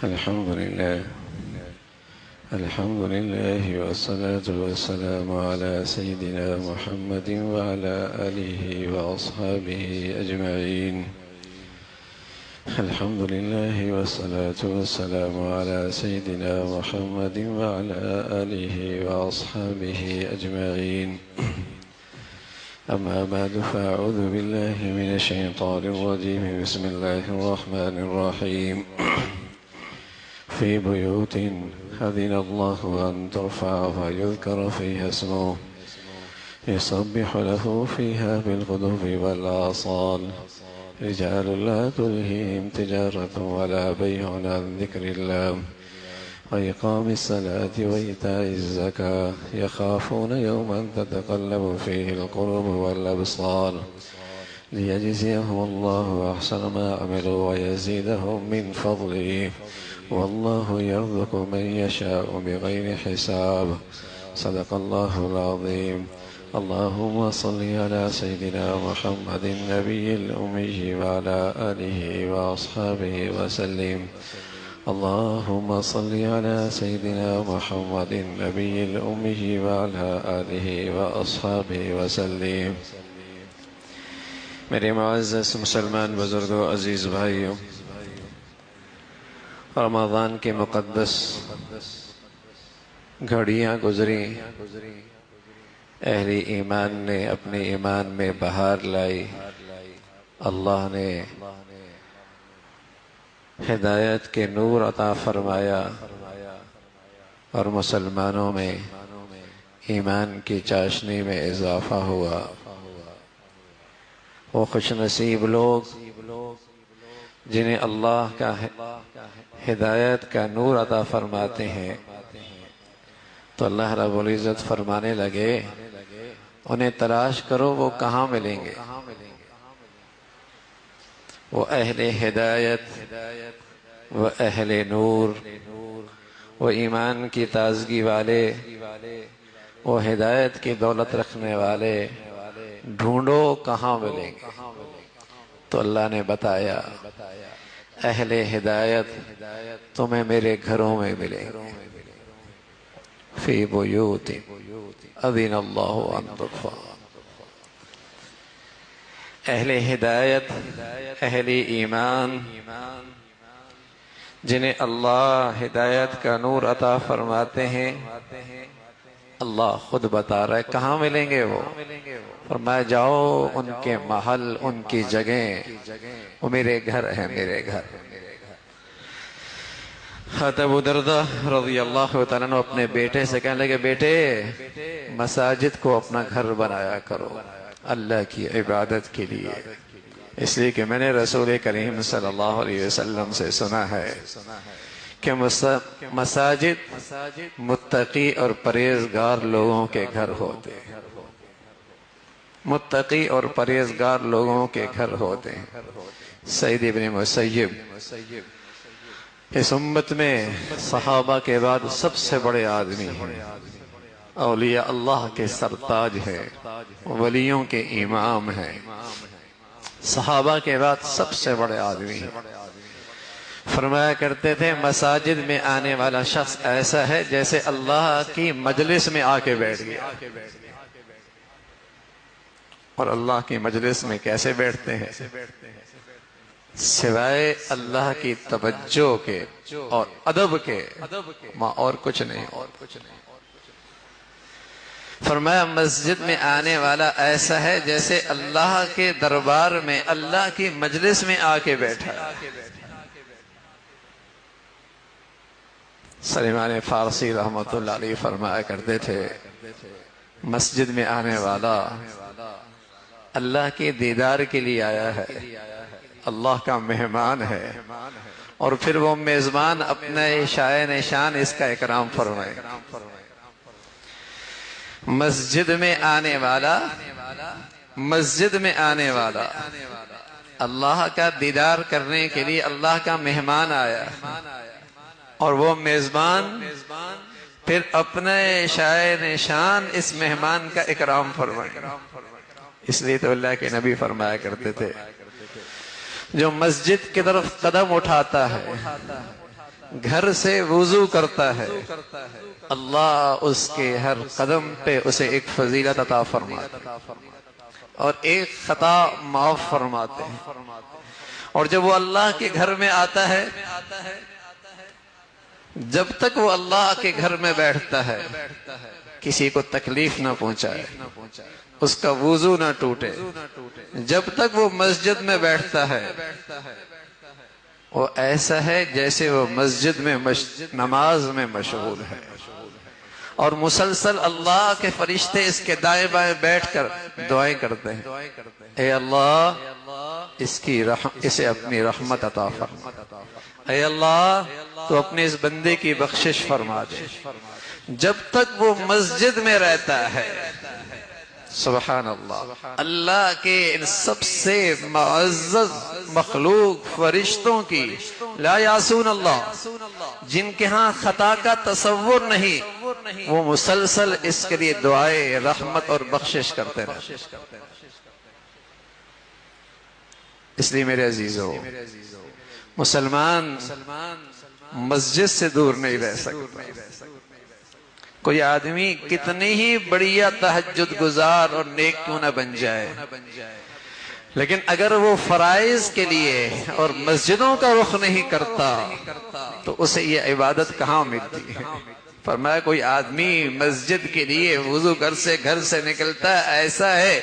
الحمد لله والصلاة والسلام على سيدنا محمد وعلى آله وأصحابه أجمعين. الحمد لله والصلاة والسلام على سيدنا محمد وعلى آله وأصحابه أجمعين. أما بعد فأعوذ بالله من الشيطان الرجيم. بسم الله الرحمن الرحيم. في بيوت أذن الله أن ترفع ويذكر فيها اسمه يسبح له فيها بالغدو والآصال رجال لا تلهيهم تجارة ولا بيع عن ذكر الله وإقام الصلاة وإيتاء الزكاة يخافون يوما تتقلب فيه القلوب والأبصار ليجزيهم الله أحسن ما عملوا ويزيدهم من فضله والله يرزق من يشاء بغير حساب. صدق الله العظيم. اللهم صل على سيدنا محمد النبي الأمي وعلى آله وأصحابه وسلم. اللهم صل على سيدنا محمد النبي الأمي وعلى آله وأصحابه وسلم. میرے معزز مسلمان بزرگوں، عزیز بھائیوں، رمضان کے مقدس گھڑیاں گزری، اہل ایمان نے اپنے ایمان میں بہار لائی، اللہ نے ہدایت کے نور عطا فرمایا اور مسلمانوں میں ایمان کی چاشنی میں اضافہ ہوا۔ وہ خوش نصیب لوگ جنہیں اللہ کا ہدایت کا نور عطا فرماتے ہیں، تو اللہ رب العزت فرمانے لگے انہیں تلاش کرو، وہ کہاں ملیں گے؟ وہ اہل ہدایت، وہ اہل نور، وہ ایمان کی تازگی والے، وہ ہدایت کی دولت رکھنے والے، ڈھونڈو کہاں ملیں گے؟ تو اللہ نے بتایا اہل ہدایت تمہیں میرے گھروں میں ملیں گے، فی بیوت اذن اللہ ان ترفع۔ اہل ہدایت، اہل ایمان جنہیں اللہ ہدایت کا نور عطا فرماتے ہیں، اللہ خود بتا رہا ہے کہاں ملیں گے وہ؟ فرمایا جاؤ ان کے محل، ان کی جگہیں، وہ میرے گھر ہیں، میرے گھر۔ حضرت ابو درداء رضی اللہ تعالیٰ عنہ اپنے بیٹے سے کہنے لگے، بیٹے مساجد کو اپنا گھر بنایا کرو اللہ کی عبادت کے لیے، اس لیے کہ میں نے رسول کریم صلی اللہ علیہ وسلم سے سنا ہے کہ مساجد متقی اور پرہیزگار لوگوں کے گھر ہوتے ہیں، متقی اور پرہیزگار لوگوں کے گھر ہوتے ہیں۔ سعید ابن مسیب اس امت میں صحابہ کے بعد سب سے بڑے آدمی ہیں، اولیاء اللہ کے سرتاج ہیں، ولیوں کے امام ہیں، صحابہ کے بعد سب سے بڑے آدمی ہیں۔ فرمایا کرتے تھے مساجد میں آنے والا شخص ایسا ہے جیسے اللہ کی مجلس میں آ کے بیٹھ گیا۔ اور اللہ کی مجلس میں کیسے بیٹھتے ہیں؟ سوائے اللہ کی توجہ کے اور ادب کے، اور کچھ نہیں۔ فرمایا مسجد میں آنے والا ایسا ہے جیسے اللہ کے دربار میں، اللہ کی مجلس میں آ کے بیٹھا ہے۔ سلیمان فارسی رحمۃ اللہ علیہ فرمایا کرتے تھے مسجد میں آنے والا اللہ کے دیدار کے لیے آیا ہے، اللہ کا مہمان ہے، اور پھر وہ میزبان اپنے شائع نشان اس کا اکرام فرمائے۔ مسجد میں آنے والا، مسجد میں آنے والا اللہ کا دیدار کرنے کے لیے اللہ کا مہمان آیا، اور وہ میزبان پھر اپنے شائع نشان اس مہمان کا اکرام فرمائے۔ اس لیے تو اللہ کے نبی فرمایا کرتے تھے جو مسجد کی طرف قدم اٹھاتا ہے، گھر سے وضو کرتا ہے اللہ اس کے ہر قدم پہ اسے ایک فضیلت عطا فرماتے ہیں اور ایک خطا معاف فرماتے ہیں. اور جب وہ اللہ کے گھر میں آتا ہے، جب تک وہ اللہ کے گھر میں بیٹھتا ہے کسی کو تکلیف نہ پہنچائے، اس کا وضو نہ ٹوٹے. جب تک وہ مسجد میں بیٹھتا ہے وہ ایسا ہے جیسے وہ مسجد میں نماز میں مشغول ہے، اور مسلسل اللہ کے فرشتے اس کے دائیں بائیں بیٹھ کر دعائیں کرتے ہیں، اے اللہ اسے اپنی رحمت عطا فرما، اے اللہ تو اپنے اس بندے کی بخشش فرما دے. جب تک وہ مسجد میں رہتا ہے، سبحان اللہ، اللہ کے ان سب سے معزز مخلوق فرشتوں کی لا یعصون اللہ، جن کے ہاں خطا کا تصور نہیں، وہ مسلسل اس کے لیے دعائیں رحمت اور بخشش کرتے رہتے. اس لیے میرے عزیزو، مسلمان مسجد سے دور نہیں رہ سکتا. کوئی آدمی کتنی ہی بڑیا تہجد گزار اور نیک کیوں نہ بن جائے، لیکن اگر وہ فرائض کے لیے اور مسجدوں کا رخ نہیں کرتا تو اسے یہ عبادت کہاں ملتی ہے. فرمایا کوئی آدمی مسجد کے لیے وضو گھر سے نکلتا ایسا ہے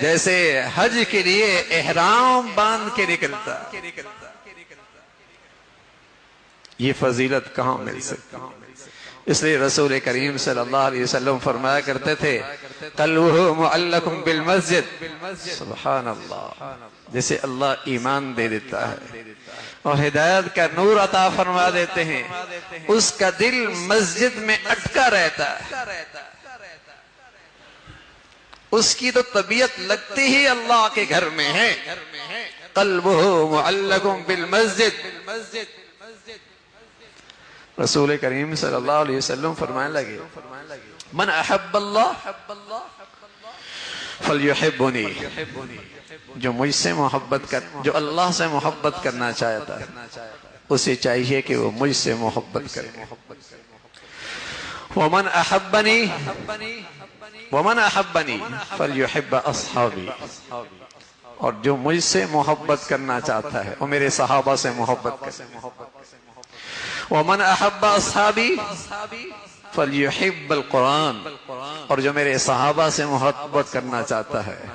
جیسے حج کے لیے احرام باندھ کے نکلتا. یہ فضیلت کہاں مل سکتی؟ اس لیے رسول کریم صلی اللہ علیہ وسلم فرمایا کرتے تھے قلبہ معلق بالمسجد. سبحان اللہ، جسے اللہ ایمان دے دیتا ہے اور ہدایت کا نور عطا فرما دیتے ہیں، اس کا دل مسجد میں اٹکا رہتا ہے، اس کی تو طبیعت لگتی ہی اللہ کے گھر میں ہے. قلبہ معلق بالمسجد. رسول کریم صلی اللہ علیہ وسلم فرمانے لگے من احب اللہ فلیحبنی، جو مجھ سے محبت جو اللہ سے محبت کرنا چاہتا ہے اسے چاہیے کہ وہ مجھ سے محبت کرے. ومن احبنی فلیحب اصحابی، اور جو مجھ سے محبت کرنا چاہتا ہے وہ میرے صحابہ سے محبت کرے. ومن احب اصحابی فلیحب القرآن، اور جو میرے صحابہ سے محبت کرنا چاہتا ہے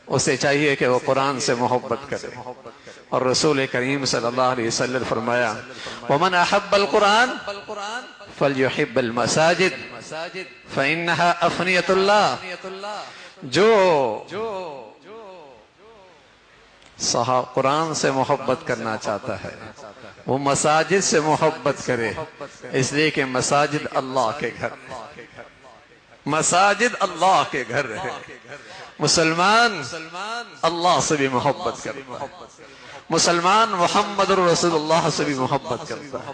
اسے چاہیے کہ وہ قرآن سے محبت کرے. اور رسول کریم صلی اللہ علیہ وسلم فرمایا ومن احب القرآن فلیحب المساجد فإنها افنیۃ اللہ، جو قرآن سے محبت کرنا چاہتا ہے وہ مساجد سے محبت کرے، اس لیے کہ مساجد اللہ کے گھر، مساجد اللہ کے گھر ہے. مسلمان اللہ سے بھی محبت کرتا ہے، مسلمان محمد رسول اللہ سے بھی محبت کرتا ہے،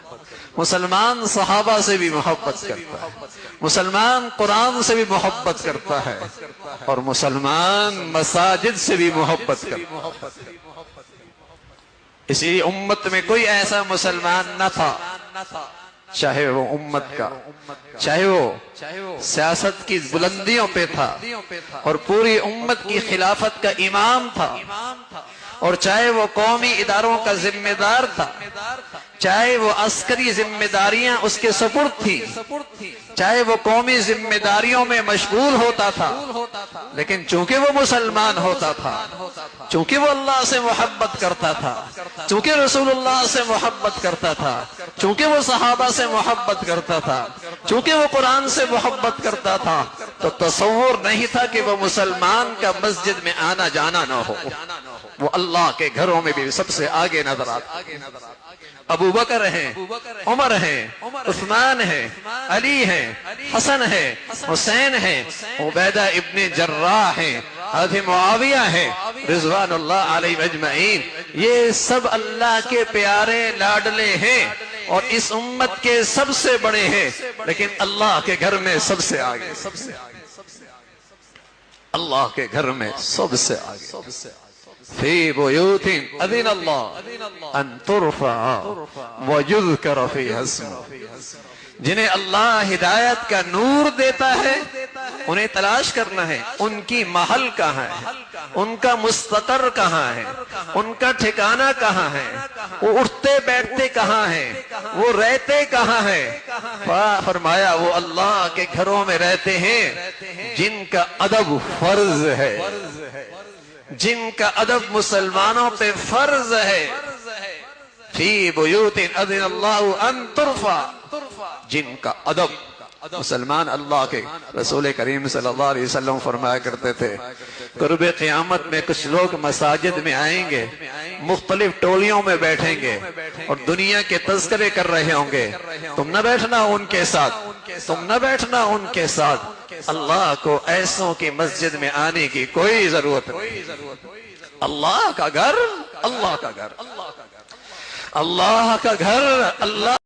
مسلمان صحابہ سے بھی محبت کرتا ہے، مسلمان قرآن سے بھی محبت کرتا ہے، اور مسلمان مساجد سے بھی محبت کرتا ہے. اسی امت میں کوئی ایسا مسلمان نہ تھا، چاہے وہ امت کا، چاہے وہ سیاست کی بلندیوں پہ تھا اور پوری امت کی خلافت کا امام تھا، اور چاہے وہ قومی اداروں کا ذمہ دار تھا، چاہے وہ عسکری ذمہ داریاں اس کے سپرد تھی، چاہے وہ قومی ذمہ داریوں میں مشغول ہوتا تھا، لیکن چونکہ وہ مسلمان ہوتا تھا، چونکہ وہ اللہ سے محبت کرتا تھا، چونکہ رسول اللہ سے محبت کرتا تھا، چونکہ وہ صحابہ سے محبت کرتا تھا، چونکہ وہ قرآن سے محبت کرتا تھا، تو تصور نہیں تھا کہ وہ مسلمان کا مسجد میں آنا جانا نہ ہو. وہ اللہ کے گھروں میں بھی سب سے آگے نظر آتا. ابو بکر ہیں، عمر ہیں، عثمان ہیں، علی ہیں، حسن ہیں، حسین ہیں، عبیدہ ابن جراح ہیں، حضرت معاویہ ہیں رضوان اللہ علیہ اجمعین. یہ سب اللہ کے پیارے لاڈلے ہیں اور اس امت کے سب سے بڑے ہیں، لیکن اللہ کے گھر میں سب سے آگے، اللہ کے گھر میں سب سے آگے. فی بیوت اذن اللہ ان ترفع ویذکر فیہا اسمہ، جنہیں اللہ ہدایت کا نور دیتا ہے انہیں تلاش کرنا ہے ان کی محل کہاں ہے، ان کا مستقر کہاں ہے، ان کا ٹھکانہ کہاں ہے، وہ اٹھتے بیٹھتے کہاں ہیں، وہ رہتے کہاں ہیں۔ فرمایا وہ اللہ کے گھروں میں رہتے ہیں جن کا ادب فرض ہے، جن کا ادب مسلمانوں پہ فرض ہے۔ فی بیوت اذن اللہ ان ترفع، جن کا ادب مسلمان اللہ کے رسول کریم صلی اللہ علیہ وسلم فرمایا کرتے تھے قرب قیامت میں کچھ لوگ مساجد میں آئیں گے، مختلف ٹولیوں میں بیٹھیں گے اور دنیا کے تذکرے کر رہے ہوں گے، تم نہ بیٹھنا ان کے ساتھ، تم نہ بیٹھنا ان کے ساتھ۔ اللہ کو ایسوں کی مسجد میں آنے کی کوئی ضرورت نہیں۔ اللہ کا گھر، اللہ کا گھر، اللہ کا گھر، اللہ